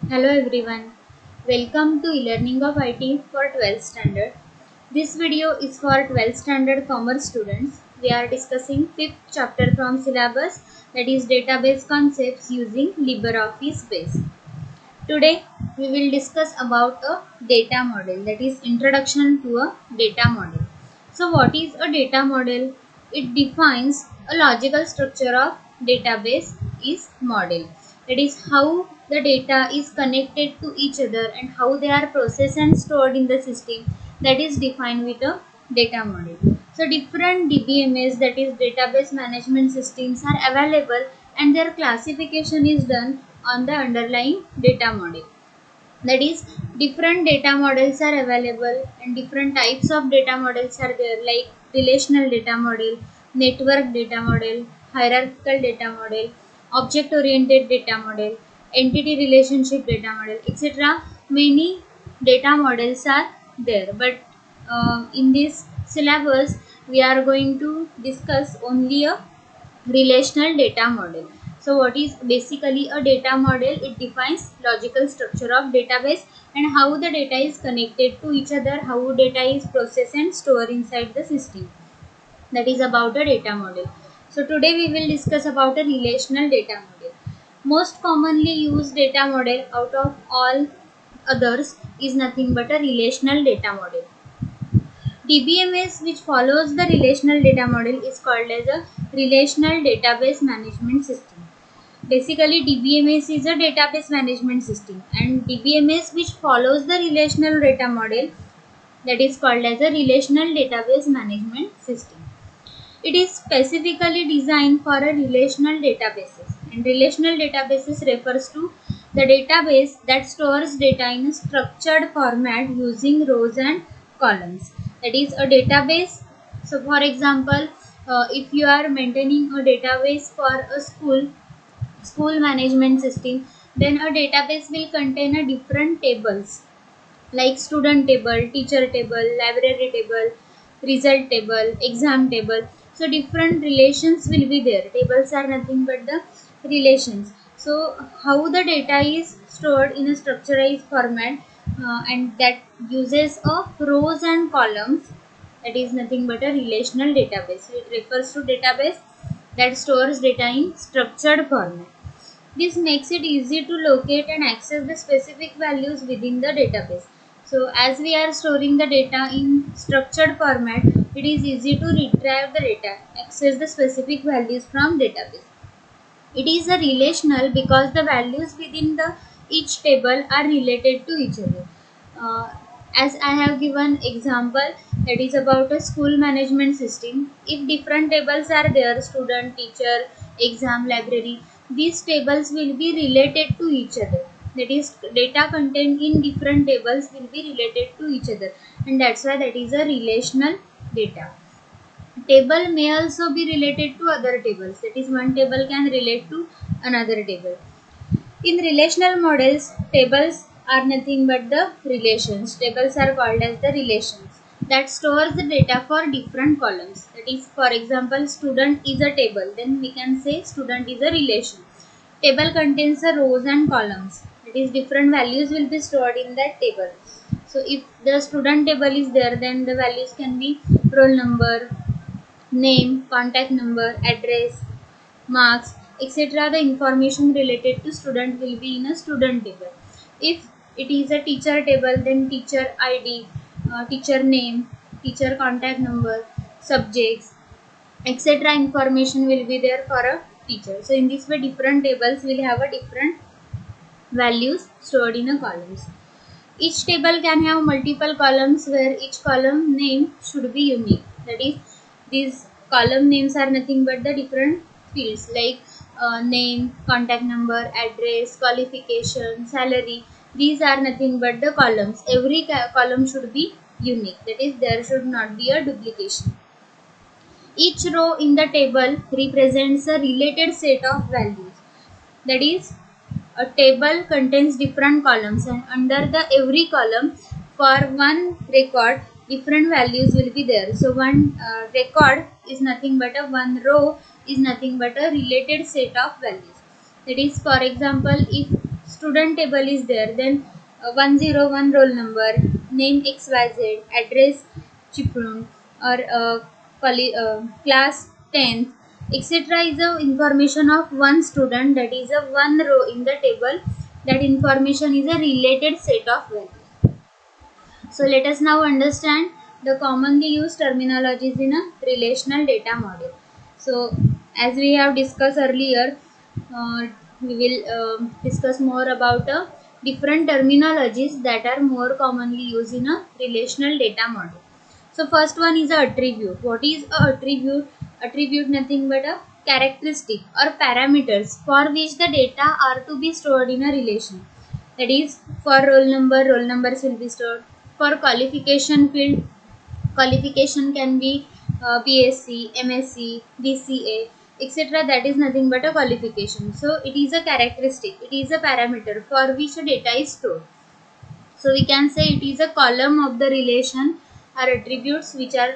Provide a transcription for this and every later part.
Hello everyone, welcome to e-learning of IT for 12th standard. This video is for 12th standard commerce students. We are discussing 5th chapter from syllabus, that is database concepts using LibreOffice Base. Today we will discuss about a data model, that is introduction to a data model. So what is a data model? It defines a logical structure of database is model. That is how the data is connected to each other and how they are processed and stored in the system, that is defined with a data model. So different DBMS, that is database management systems, are available and their classification is done on the underlying data model. That is, different data models are available and different types of data models are there, like relational data model, network data model, hierarchical data model, object oriented data model, entity relationship data model, etc. Many data models are there, but in this syllabus we are going to discuss only a relational data model. So what is basically a data model? It defines logical structure of database and how the data is connected to each other, how data is processed and stored inside the system. That is about a data model. So today we will discuss about a relational data model. Most commonly used data model out of all others is nothing but a relational data model. DBMS, which follows the relational data model, is called as a relational database management system. Basically, DBMS is a database management system, and DBMS, which follows the relational data model, that is called as a relational database management system. It is specifically designed for a relational databases, and relational databases refers to the database that stores data in a structured format using rows and columns. That is a database. So for example, if you are maintaining a database for a school management system, then a database will contain a different tables like student table, teacher table, library table, result table, exam table. So different relations will be there. Tables are nothing but the relations. So how the data is stored in a structurized format, and that uses of rows and columns, that is nothing but a relational database. So it refers to database that stores data in structured format. This makes it easy to locate and access the specific values within the database. So as we are storing the data in structured format, it is easy to retrieve the data, access the specific values from database. It is a relational because the values within the each table are related to each other. Uh, as I have given example, that is about a school management system. If different tables are there, student, teacher, exam, library, these tables will be related to each other. That is, data contained in different tables will be related to each other, and that's why that is a relational data. Table may also be related to other tables. That is, one table can relate to another table. In relational models, tables are nothing but the relations. Tables are called as the relations that stores the data for different columns. That is, for example, student is a table. Then we can say student is a relation. Table contains the rows and columns. That is, different values will be stored in that table. So if the student table is there, then the values can be roll number, name, contact number, address, marks, etc. The information related to student will be in a student table. If it is a teacher table, then teacher ID, teacher name, teacher contact number, subjects, etc. information will be there for a teacher. So in this way, different tables will have a different values stored in a columns. Each table can have multiple columns where each column name should be unique. That is, these column names are nothing but the different fields like name, contact number, address, qualification, salary. These are nothing but the columns. Every column should be unique. That is, there should not be a duplication. Each row in the table represents a related set of values. That is, a table contains different columns, and under the every column for one record different values will be there. So one record is nothing but a one row is nothing but a related set of values. That is, for example, if student table is there, then 101 roll number, name XYZ, address Chiprun, or class 10th, etc. is the information of one student, that is a one row in the table. That information is a related set of values. So let us now understand the commonly used terminologies in a relational data model. So as we have discussed earlier, uh, we will discuss more about different terminologies that are more commonly used in a relational data model. So first one is a attribute. What is a attribute? Attribute nothing but a characteristic or parameters for which the data are to be stored in a relation. That is, for roll numbers will be stored. For qualification field, qualification can be BSc, MSc, BCA, etc. That is nothing but a qualification. So it is a characteristic, it is a parameter for which a data is stored. So we can say it is a column of the relation or attributes which are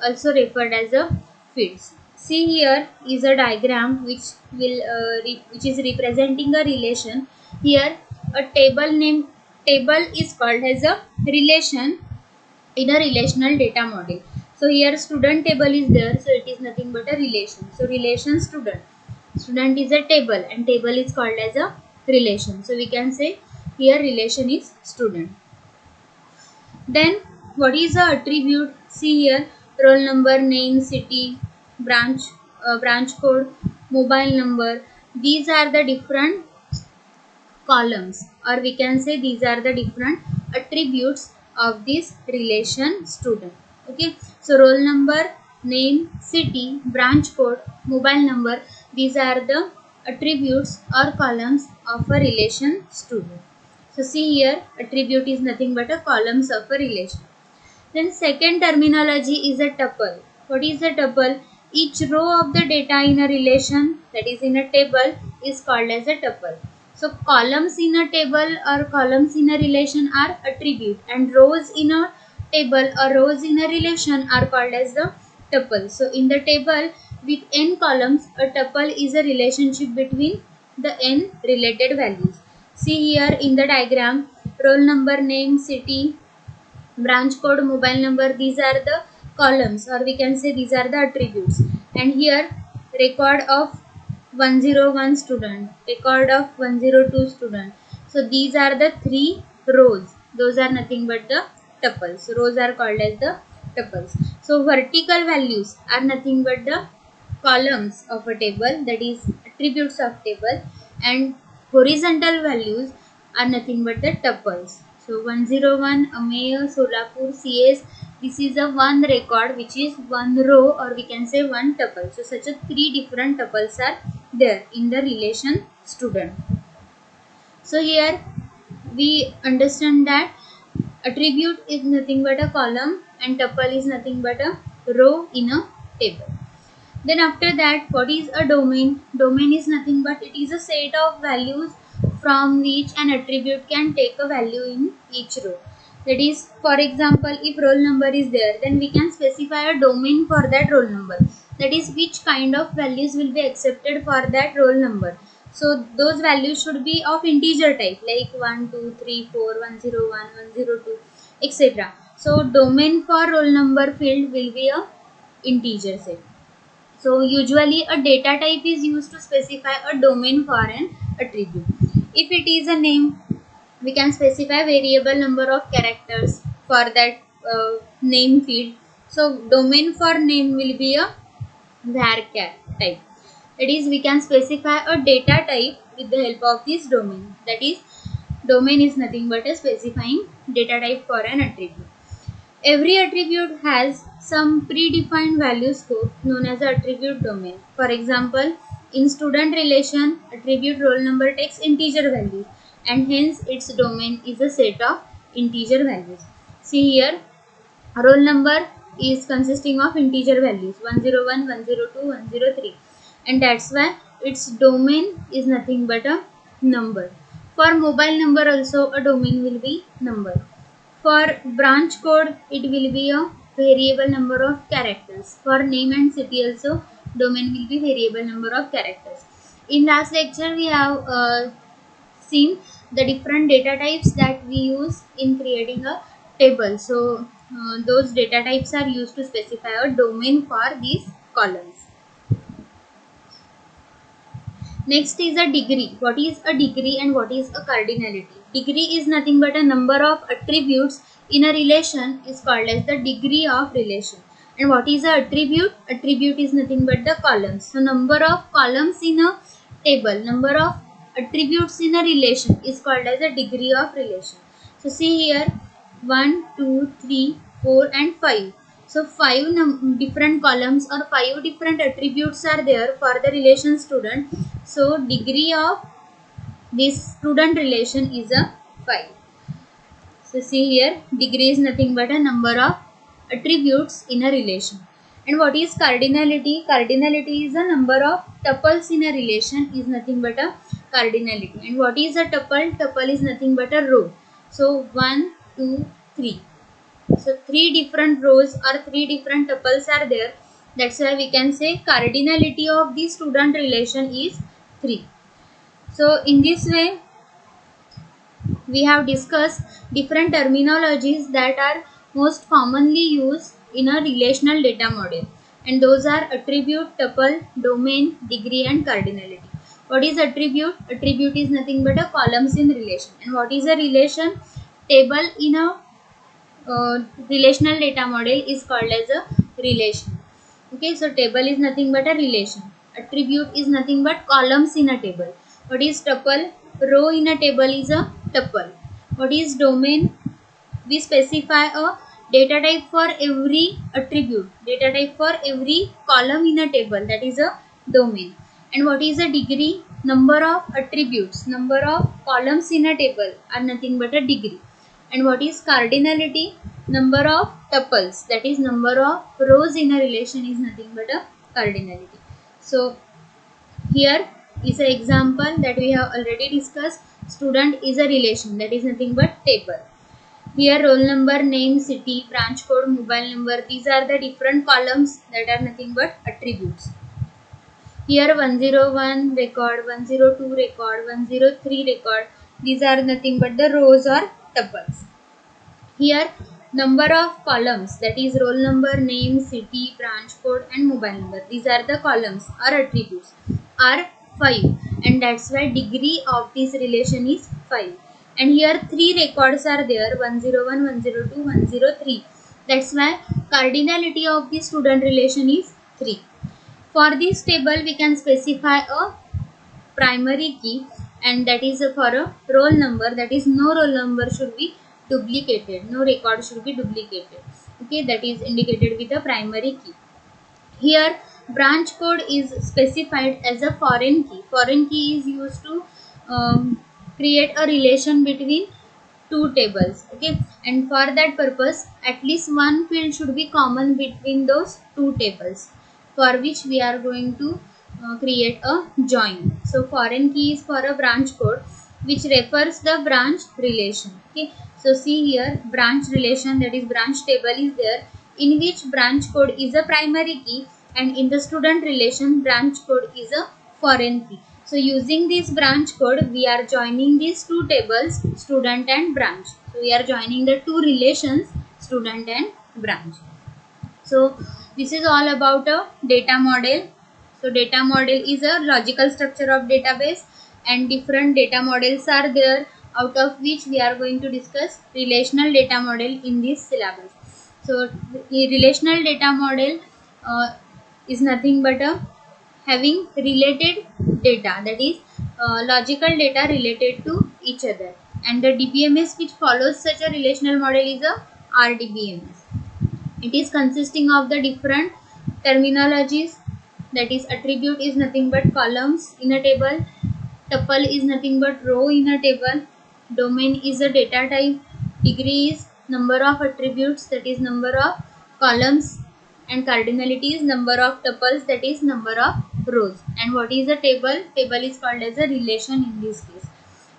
also referred as a fields. See, here is a diagram which is representing a relation. Here a table is called as a relation in a relational data model. So here student table is there, so it is nothing but a relation. So relation student. Student is a table and table is called as a relation. So we can say here relation is student. Then what is the attribute? See here, roll number, name, city, branch code, mobile number. These are the different columns, or we can say these are the different attributes of this relation student. Okay, so roll number, name, city, branch code, mobile number, these are the attributes or columns of a relation student. So see here, attribute is nothing but a columns of a relation. Then second terminology is a tuple. What is a tuple? Each row of the data in a relation, that is in a table, is called as a tuple. So columns in a table or columns in a relation are attribute, and rows in a table or rows in a relation are called as the tuple. So in the table with n columns, a tuple is a relationship between the n related values. See here in the diagram, roll number, name, city, branch code, mobile number, these are the columns, or we can say these are the attributes. And here record of 101 student, record of 102 student. So these are the three rows, those are nothing but the tuples. Rows are called as the tuples. So vertical values are nothing but the columns of a table, that is attributes of table, and horizontal values are nothing but the tuples. So 101 Ameya Solapur CS, this is a one record which is one row, or we can say one tuple. So such a three different tuples are there in the relation student. So here we understand that attribute is nothing but a column and tuple is nothing but a row in a table. Then after that, what is a domain? Domain is nothing but it is a set of values from which an attribute can take a value in each row. That is, for example, if roll number is there, then we can specify a domain for that roll number. That is, which kind of values will be accepted for that roll number. So those values should be of integer type, like 1, 2, 3, 4, 101, 102, etc. So domain for roll number field will be a integer set. So usually a data type is used to specify a domain for an attribute. If it is a name, we can specify variable number of characters for that name field. So domain for name will be a varchar type. That is, we can specify a data type with the help of this domain. That is, domain is nothing but a specifying data type for an attribute. Every attribute has some predefined value scope known as the attribute domain. For example, in student relation, attribute roll number takes integer values, and hence its domain is a set of integer values. See here, roll number is consisting of integer values 101, 102, 103, and that's why its domain is nothing but a number. For mobile number also a domain will be number. For branch code, it will be a variable number of characters. For name and city also, domain will be variable number of characters. In last lecture, we have seen the different data types that we use in creating a table. So those data types are used to specify a domain for these columns. Next is a degree. What is a degree and what is a cardinality? Degree is nothing but a number of attributes in a relation is called as the degree of relation. And what is a attribute? Attribute is nothing but the columns. So number of columns in a table, number of attributes in a relation is called as a degree of relation. So see here 1, 2, 3, 4 and 5. So 5 different columns or 5 different attributes are there for the relation student. So degree of this student relation is a 5. So see here degree is nothing but a number of attributes in a relation. And what is cardinality? Cardinality is a number of tuples in a relation is nothing but a cardinality. And what is a tuple? Tuple is nothing but a row. So 1, 2, 3. So 3 different rows or 3 different tuples are there. That's why we can say cardinality of the student relation is 3. So in this way we have discussed different terminologies that are most commonly used in a relational data model, and those are attribute, tuple, domain, degree and cardinality. What is attribute? Attribute is nothing but a columns in relation. And what is a relation? Table in a relational data model is called as a relation. Okay, so table is nothing but a relation. Attribute is nothing but columns in a table. What is tuple? Row in a table is a tuple. What is domain? We specify a data type for every attribute, data type for every column in a table, that is a domain. And what is a degree? Number of attributes, number of columns in a table are nothing but a degree. And what is cardinality? Number of tuples, that is number of rows in a relation is nothing but a cardinality. So here is an example that we have already discussed. Student is a relation, that is nothing but table. Here roll number, name, city, branch code, mobile number, these are the different columns that are nothing but attributes. Here 101 record, 102 record, 103 record, these are nothing but the rows or tuples. Here number of columns, that is roll number, name, city, branch code and mobile number, these are the columns or attributes, are 5, and that's why degree of this relation is 5. And here 3 records are there, 101, 102, 103. That's why cardinality of the student relation is 3. For this table we can specify a primary key, and that is for a roll number, that is no roll number should be duplicated, no record should be duplicated. Okay, that is indicated with a primary key. Here branch code is specified as a foreign key. Foreign key is used to create a relation between two tables. Okay, and for that purpose at least one field should be common between those two tables, for which we are going to create a join. So foreign key is for a branch code which refers the branch relation. Okay, so see here branch relation, that is branch table is there, in which branch code is a primary key, and in the student relation branch code is a foreign key. So using this branch code we are joining these two tables, student and branch. So we are joining the two relations, student and branch. So this is all about a data model. So data model is a logical structure of database, and different data models are there, out of which we are going to discuss relational data model in this syllabus. So the relational data model is nothing but a having related data, that is logical data related to each other, and the DBMS which follows such a relational model is a RDBMS. It is consisting of the different terminologies, that is attribute is nothing but columns in a table, tuple is nothing but row in a table, domain is a data type, degree is number of attributes, that is number of columns, and cardinality is number of tuples, that is number of rows. And what is a table? Table is called as a relation in this case.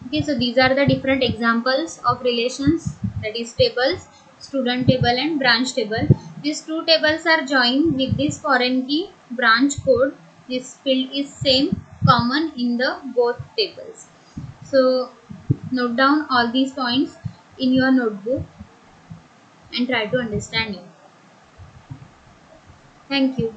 Okay, so these are the different examples of relations, that is tables, student table and branch table. These two tables are joined with this foreign key branch code. This field is same common in the both tables. So Note down all these points in your notebook and try to understand it. Thank you.